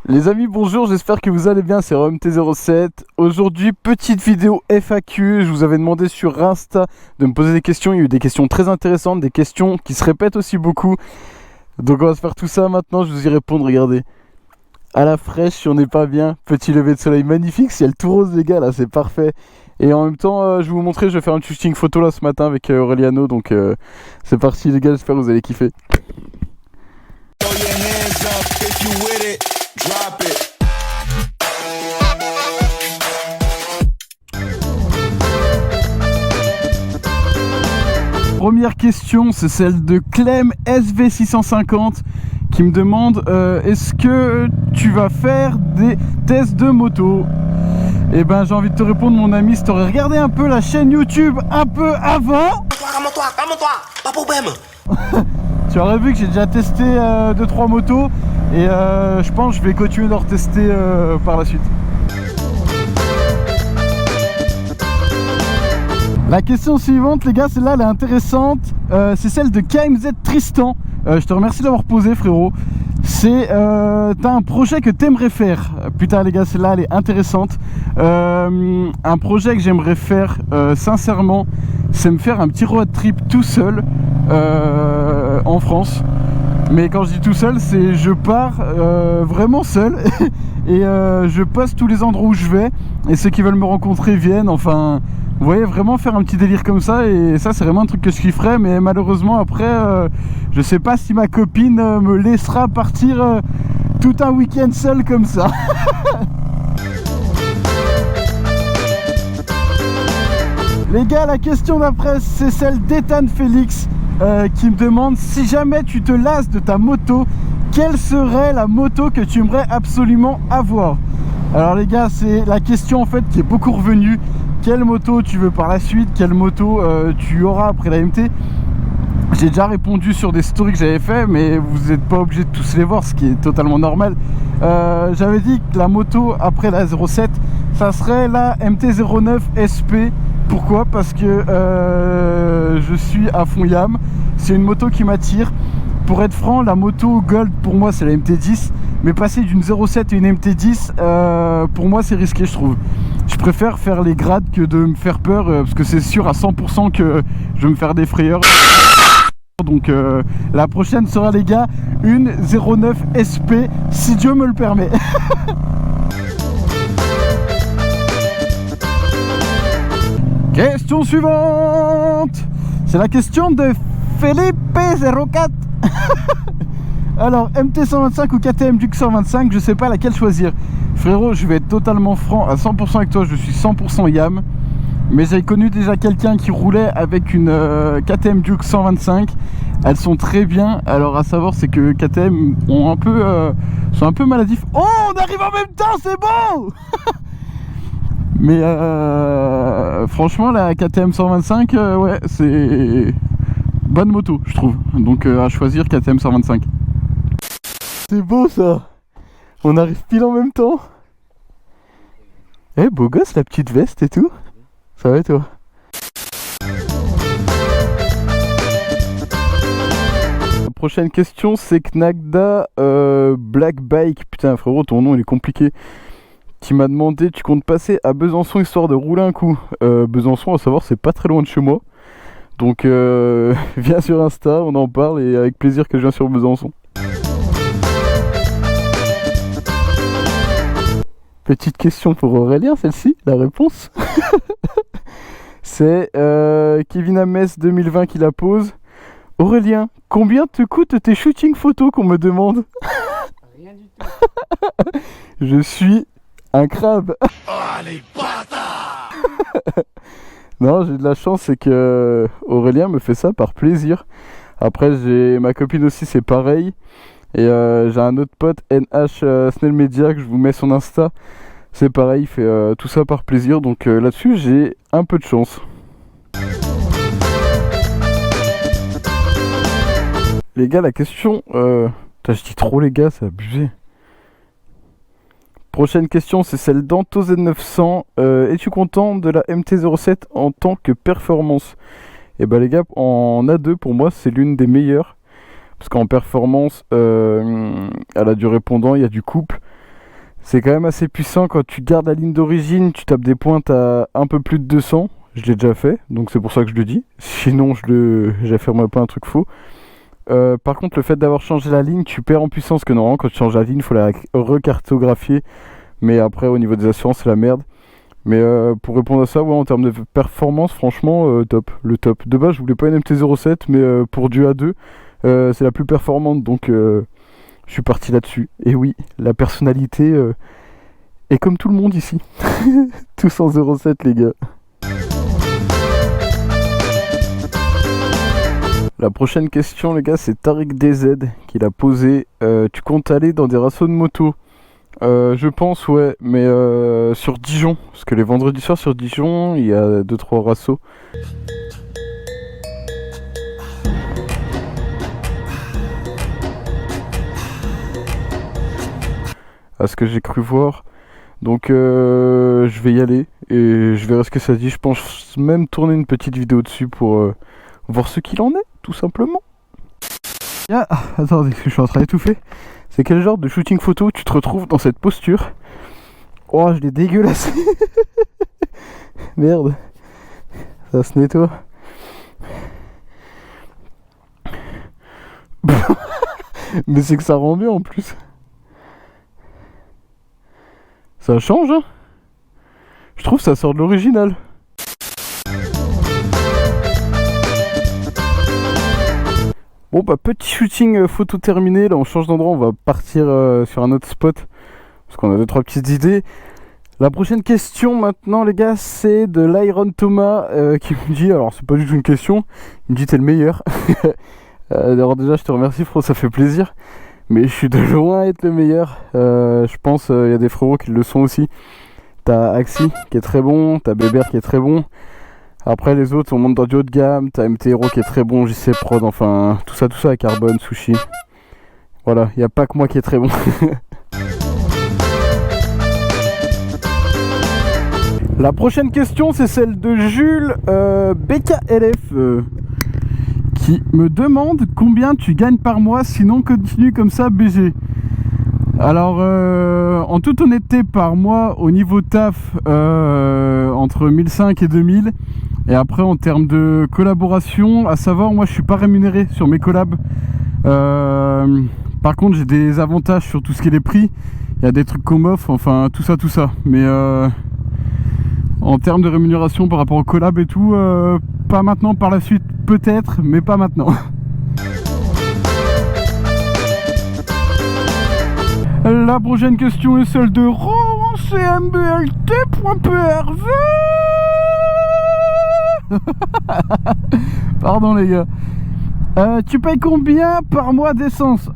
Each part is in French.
Les amis, bonjour, j'espère que vous allez bien, c'est RoMT07. Aujourd'hui, petite vidéo FAQ. Je vous avais demandé sur Insta de me poser des questions. Il y a eu des questions très intéressantes, des questions qui se répètent aussi beaucoup. Donc on va se faire tout ça maintenant, je vous y répondre, regardez. À la fraîche, si on n'est pas bien, petit lever de soleil magnifique, ciel tout rose les gars, là c'est parfait. Et en même temps, je vais vous montrer, je vais faire un shooting photo là ce matin avec Aureliano. Donc c'est parti les gars, j'espère que vous allez kiffer. Première question, c'est celle de Clem SV650 qui me demande est-ce que tu vas faire des tests de moto? Eh ben j'ai envie de te répondre mon ami, si t'aurais regardé un peu la chaîne YouTube un peu avant, pas problème. tu aurais vu que j'ai déjà testé 2-3 motos et je pense que je vais continuer d'en retester par la suite. La question suivante les gars, celle-là elle est intéressante, c'est celle de KMZ Tristan. Je te remercie d'avoir posé frérot. C'est t'as un projet que t'aimerais faire. Putain les gars, celle-là elle est intéressante. Un projet que j'aimerais faire sincèrement, c'est me faire un petit road trip tout seul en France. Mais quand je dis tout seul, c'est je pars vraiment seul et je poste tous les endroits où je vais et ceux qui veulent me rencontrer viennent. Enfin, vous voyez, vraiment faire un petit délire comme ça, et ça c'est vraiment un truc que je kifferais. Mais malheureusement après, je sais pas si ma copine me laissera partir tout un week-end seul comme ça. Les gars, la question d'après c'est celle d'Ethan Félix qui me demande si jamais tu te lasses de ta moto, quelle serait la moto que tu aimerais absolument avoir? Alors les gars, c'est la question en fait qui est beaucoup revenue. Quelle moto tu veux par la suite? Quelle moto tu auras après la MT? J'ai déjà répondu sur des stories que j'avais fait, mais vous n'êtes pas obligé de tous les voir, ce qui est totalement normal. J'avais dit que la moto après la 07, ça serait la MT-09 SP. Pourquoi? Parce que je suis à fond YAM. C'est une moto qui m'attire. Pour être franc, la moto Gold pour moi c'est la MT-10. Mais passer d'une 07 à une MT-10, pour moi c'est risqué je trouve. Je préfère faire les grades que de me faire peur, parce que c'est sûr à 100% que je vais me faire des frayeurs. Donc la prochaine sera les gars une 09 SP si Dieu me le permet. Question suivante. C'est la question de Philippe04. Alors MT125 ou KTM Duke 125, je sais pas laquelle choisir. Frérot, je vais être totalement franc à 100% avec toi, je suis 100% YAM. Mais j'ai connu déjà quelqu'un qui roulait avec une KTM Duke 125. Elles sont très bien. Alors à savoir c'est que KTM ont sont un peu maladifs. Oh, on arrive en même temps, c'est beau. Mais franchement la KTM 125, ouais, c'est bonne moto je trouve. Donc à choisir KTM 125. C'est beau ça. On arrive pile en même temps. Eh, beau gosse la petite veste et tout. Ça va et toi? La prochaine question c'est Knagda Black Bike. Putain frérot, ton nom il est compliqué. Qui m'a demandé, tu comptes passer à Besançon histoire de rouler un coup? Besançon, à savoir, c'est pas très loin de chez moi. Donc viens sur Insta, on en parle et avec plaisir que je viens sur Besançon. Petite question pour Aurélien, celle-ci, la réponse. C'est Kevin Ames 2020 qui la pose. Aurélien, combien te coûtent tes shootings photos qu'on me demande? Rien du tout. Je suis un crabe. Oh les bâtards. Non, j'ai de la chance, c'est que Aurélien me fait ça par plaisir. Après, j'ai ma copine aussi, c'est pareil. Et j'ai un autre pote, NH Snell Media, que je vous mets son Insta. C'est pareil, il fait tout ça par plaisir. Donc là-dessus, j'ai un peu de chance. Les gars, la question... Putain, je dis trop les gars, c'est abusé. Prochaine question, c'est celle d'Anto Z900. Es-tu content de la MT-07 en tant que performance? Et bah les gars, en A2 pour moi c'est l'une des meilleures. Parce qu'en performance, elle a du répondant, il y a du couple. C'est quand même assez puissant. Quand tu gardes la ligne d'origine, tu tapes des pointes à un peu plus de 200. Je l'ai déjà fait, donc c'est pour ça que je le dis. Sinon, j'affirmerais pas un truc faux. Par contre, le fait d'avoir changé la ligne, tu perds en puissance. Que normalement, quand tu changes la ligne, il faut la recartographier. Mais après, au niveau des assurances, c'est la merde. Mais pour répondre à ça, ouais, en termes de performance, franchement, top. Le top. De base, je voulais pas une MT-07, mais pour du A2, c'est la plus performante. Donc, je suis parti là-dessus. Et oui, la personnalité est comme tout le monde ici. Tous en 07, les gars. La prochaine question, les gars, c'est Tariq DZ qui l'a posée. Tu comptes aller dans des rassos de moto? Je pense, ouais, mais sur Dijon. Parce que les vendredis soirs sur Dijon, il y a 2-3 rassos. À ce que j'ai cru voir. Donc je vais y aller et je verrai ce que ça dit. Je pense même tourner une petite vidéo dessus pour voir ce qu'il en est, tout simplement. Ah, attendez, je suis en train d'étouffer. C'est quel genre de shooting photo tu te retrouves dans cette posture? Oh, je l'ai dégueulassé. Merde. Ça se nettoie. Mais c'est que ça rend bien en plus. Ça change, hein. Je trouve que ça sort de l'original. Bon bah petit shooting photo terminé, là on change d'endroit, on va partir sur un autre spot parce qu'on a 2-3 petites idées. La prochaine question maintenant les gars, c'est de l'Iron Thomas qui me dit, alors c'est pas du tout une question, il me dit t'es le meilleur. Alors déjà je te remercie frérot, ça fait plaisir, mais je suis de loin à être le meilleur. Je pense il y a des frérots qui le sont aussi. T'as Axi qui est très bon, t'as Bébert qui est très bon. Après les autres on monte dans du haut de gamme, t'as MT Hero qui est très bon, JC Prod, enfin tout ça, Carbone, Sushi. Voilà, il n'y a pas que moi qui est très bon. La prochaine question c'est celle de Jules BKLF qui me demande combien tu gagnes par mois, sinon continue comme ça BG. Alors en toute honnêteté par mois au niveau taf entre 1005 et 2000. Et après en termes de collaboration, à savoir moi je suis pas rémunéré sur mes collabs. Par contre j'ai des avantages sur tout ce qui est les prix. Il y a des trucs qu'on m'offre, enfin tout ça. Mais en termes de rémunération par rapport aux collabs et tout, pas maintenant, par la suite peut-être, mais pas maintenant. La prochaine question est celle de roncmblt.prv. Pardon les gars. Tu payes combien par mois d'essence?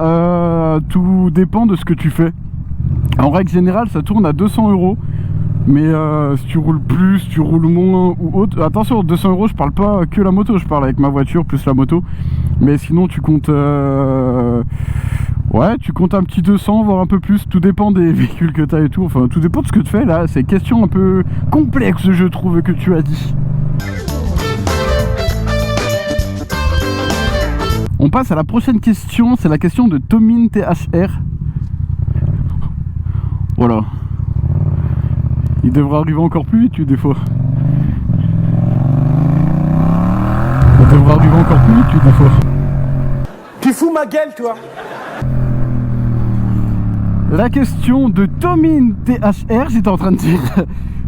Tout dépend de ce que tu fais. En règle générale ça tourne à 200 €. Mais si tu roules plus, tu roules moins ou autre. Attention, 200 € je parle pas que la moto, je parle avec ma voiture plus la moto. Mais sinon tu comptes ouais, tu comptes un petit 200 voire un peu plus. Tout dépend des véhicules que tu as et tout. Enfin tout dépend de ce que tu fais là. C'est question un peu complexe je trouve que tu as dit. On passe à la prochaine question, c'est la question de Tomine THR. Voilà. Il devrait arriver encore plus vite, des fois. Il devrait arriver encore plus vite, des fois. Tu fous ma gueule, toi. La question de Tomine THR, j'étais en train de dire.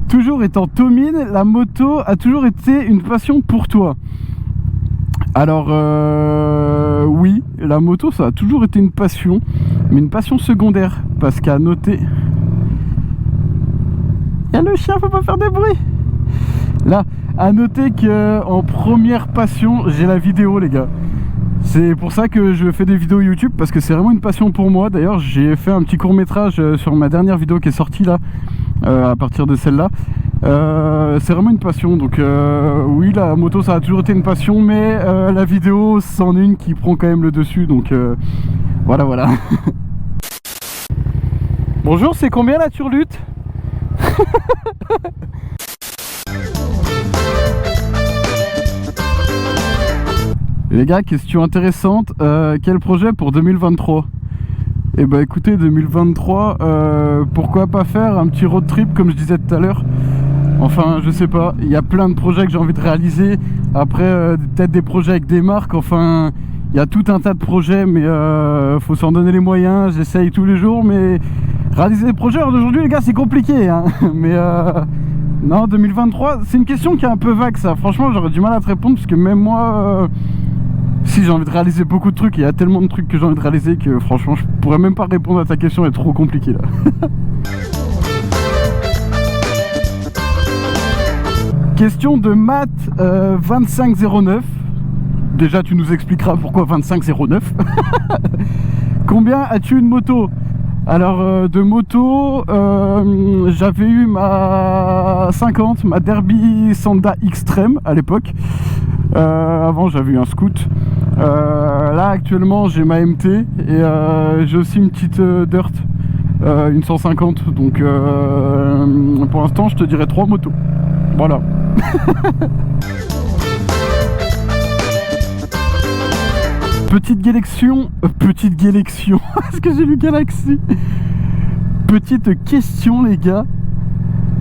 Toujours étant Tomine, la moto a toujours été une passion pour toi. Alors oui, la moto ça a toujours été une passion, mais une passion secondaire, parce qu'à noter... Il y a le chien, faut pas faire de bruit. Là, à noter que en première passion, j'ai la vidéo les gars. C'est pour ça que je fais des vidéos YouTube, parce que c'est vraiment une passion pour moi. D'ailleurs j'ai fait un petit court métrage sur ma dernière vidéo qui est sortie là, à partir de celle-là. C'est vraiment une passion, donc oui la moto ça a toujours été une passion, mais la vidéo c'en est une qui prend quand même le dessus, donc voilà. Bonjour, c'est combien la turlute? Les gars, question intéressante, quel projet pour 2023? Et bah écoutez, 2023, pourquoi pas faire un petit road trip comme je disais tout à l'heure. Enfin, je sais pas, il y a plein de projets que j'ai envie de réaliser. Après, peut-être des projets avec des marques, enfin, il y a tout un tas de projets, mais faut s'en donner les moyens. J'essaye tous les jours, mais réaliser des projets d'aujourd'hui, les gars, c'est compliqué, hein. Mais non, 2023, c'est une question qui est un peu vague, ça. Franchement, j'aurais du mal à te répondre, parce que même moi, si j'ai envie de réaliser beaucoup de trucs, il y a tellement de trucs que j'ai envie de réaliser que franchement, je pourrais même pas répondre à ta question, elle est trop compliquée là. Question de Matt 2509. Déjà, tu nous expliqueras pourquoi 2509. Combien as-tu une moto? Alors, de moto, j'avais eu ma 50, ma Derby Sanda Extreme à l'époque. Avant, j'avais eu un Scoot. Là, actuellement, j'ai ma MT et j'ai aussi une petite Dirt, une 150. Donc, pour l'instant, je te dirais 3 motos. Voilà. Petite Galaxion. Est-ce que j'ai lu Galaxy? Petite question, les gars,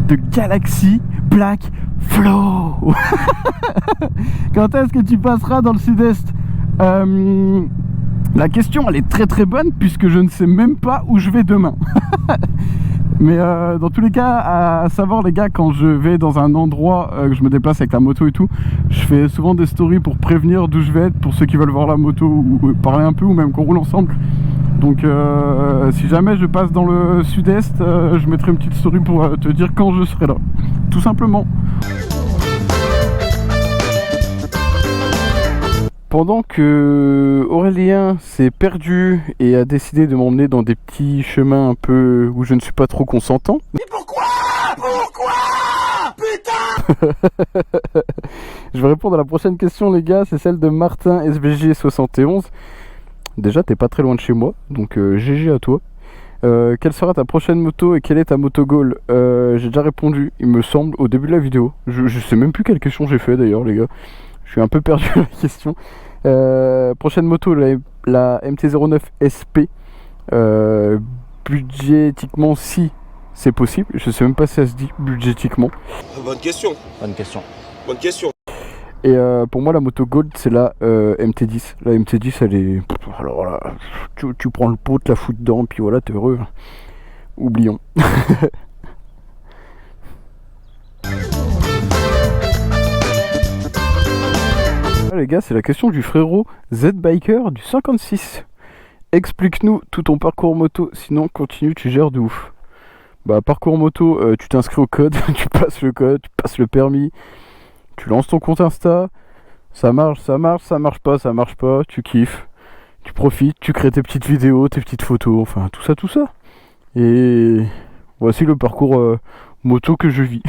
de Galaxy Black Flow. Quand est-ce que tu passeras dans le sud-est? La question, elle est très très bonne puisque je ne sais même pas où je vais demain. Mais dans tous les cas, à savoir les gars, quand je vais dans un endroit, que je me déplace avec la moto et tout, je fais souvent des stories pour prévenir d'où je vais être, pour ceux qui veulent voir la moto ou parler un peu, ou même qu'on roule ensemble. Donc si jamais je passe dans le sud-est, je mettrai une petite story pour te dire quand je serai là, tout simplement. Pendant que Aurélien s'est perdu et a décidé de m'emmener dans des petits chemins un peu où je ne suis pas trop consentant. Mais pourquoi putain. Je vais répondre à la prochaine question, les gars, c'est celle de Martin SBG71. Déjà, t'es pas très loin de chez moi, donc GG à toi. Quelle sera ta prochaine moto et quelle est ta moto goal? J'ai déjà répondu, il me semble, au début de la vidéo. Je sais même plus quelle question j'ai fait d'ailleurs, les gars. Je suis un peu perdu à la question. Prochaine moto, la MT-09 SP. Budgétiquement, si c'est possible. Je sais même pas si ça se dit budgétiquement. Bonne question. Et pour moi, la moto Gold, c'est la MT-10. La MT-10, elle est... Alors là, tu prends le pot, te la fous dedans, puis voilà, t'es heureux. Oublions. Les gars, c'est la question du frérot Z-Biker du 56. Explique-nous tout ton parcours moto, sinon continue, tu gères de ouf. Bah, parcours moto, tu t'inscris au code, tu passes le code, tu passes le permis, tu lances ton compte Insta, ça marche, ça marche pas, tu kiffes, tu profites, tu crées tes petites vidéos, tes petites photos, enfin tout ça. Et voici le parcours moto que je vis.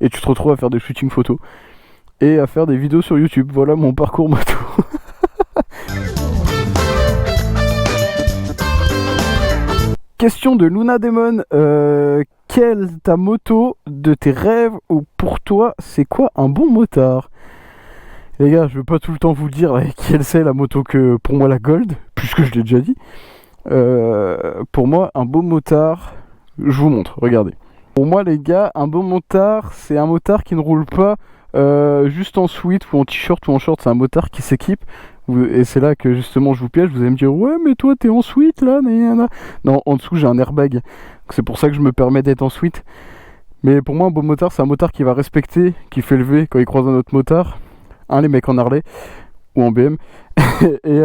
Et tu te retrouves à faire des shootings photos. Et à faire des vidéos sur YouTube. Voilà mon parcours moto. Question de Luna Demon. Quelle ta moto de tes rêves, ou pour toi c'est quoi un bon motard? Les gars, je veux pas tout le temps vous dire quelle c'est la moto que pour moi la Gold, puisque je l'ai déjà dit. Pour moi un beau motard, je vous montre, regardez. Pour moi les gars, un beau motard, c'est un motard qui ne roule pas juste en sweat ou en t-shirt ou en short, c'est un motard qui s'équipe. Et c'est là que justement je vous piège, vous allez me dire ouais mais toi t'es en sweat là, non, en dessous j'ai un airbag, c'est pour ça que je me permets d'être en sweat. Mais pour moi un beau motard, c'est un motard qui va respecter, qui fait lever quand il croise un autre motard, les mecs en Harley ou en BM. Et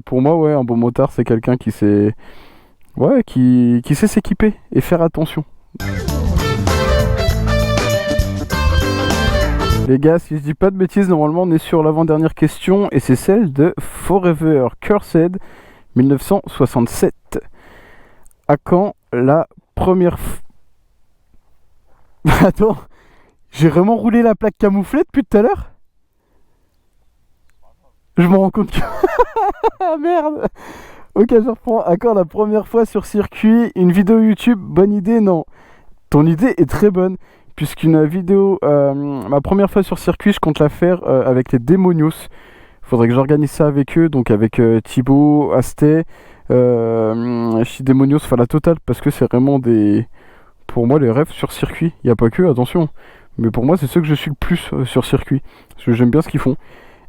pour moi ouais, un beau motard c'est quelqu'un qui sait qui sait s'équiper et faire attention. Les gars, si je dis pas de bêtises, normalement on est sur l'avant-dernière question et c'est celle de Forever Cursed 1967. À quand la première Attends, j'ai vraiment roulé la plaque camouflée depuis tout à l'heure? Je me rends compte que... Ah merde. Ok, je reprends. À quand la première fois sur circuit? Une vidéo YouTube, bonne idée? Non. Ton idée est très bonne. Puisqu'une vidéo, ma première fois sur circuit, je compte la faire avec les Démonios. Faudrait que j'organise ça avec eux, donc avec Thibaut, Asté, Shidemonios, enfin la totale, parce que c'est vraiment des... Pour moi, les rêves sur circuit, il n'y a pas que, attention. Mais pour moi, c'est ceux que je suis le plus sur circuit. Parce que j'aime bien ce qu'ils font.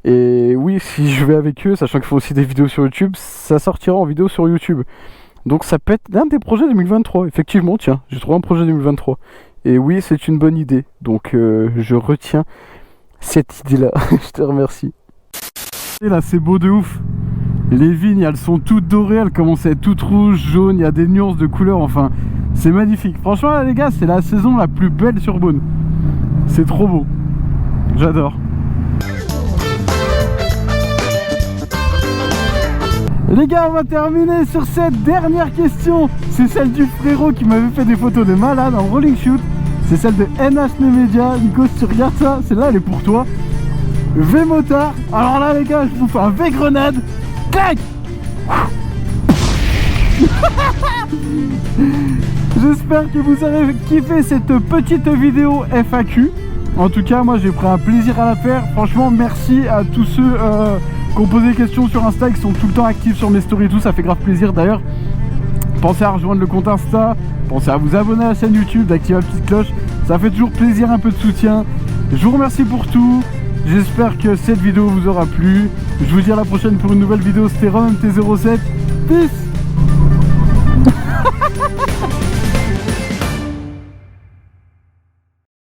Et oui, si je vais avec eux, sachant qu'ils font aussi des vidéos sur YouTube, ça sortira en vidéo sur YouTube. Donc ça peut être l'un des projets 2023. Effectivement, tiens, j'ai trouvé un projet 2023. Et oui, c'est une bonne idée. Donc je retiens cette idée-là. Je te remercie. Et là, c'est beau de ouf. Les vignes, elles sont toutes dorées, elles commencent à être toutes rouges, jaunes, il y a des nuances de couleurs, enfin, c'est magnifique. Franchement, là, les gars, c'est la saison la plus belle sur Beaune. C'est trop beau. J'adore. Les gars, on va terminer sur cette dernière question. C'est celle du frérot qui m'avait fait des photos de malade en rolling shoot. C'est celle de NH Media. Nico, si tu regardes ça, celle-là, elle est pour toi. V-Motard. Alors là, les gars, je vous fais un V-Grenade. Clac. J'espère que vous avez kiffé cette petite vidéo FAQ. En tout cas, moi, j'ai pris un plaisir à la faire. Franchement, merci à tous ceux qui ont posé des questions sur Insta, qui sont tout le temps actifs sur mes stories et tout. Ça fait grave plaisir. D'ailleurs, pensez à rejoindre le compte Insta. Pensez à vous abonner à la chaîne YouTube, d'activer la petite cloche. Ça fait toujours plaisir, un peu de soutien. Je vous remercie pour tout. J'espère que cette vidéo vous aura plu. Je vous dis à la prochaine pour une nouvelle vidéo. C'était RonMT07. Peace.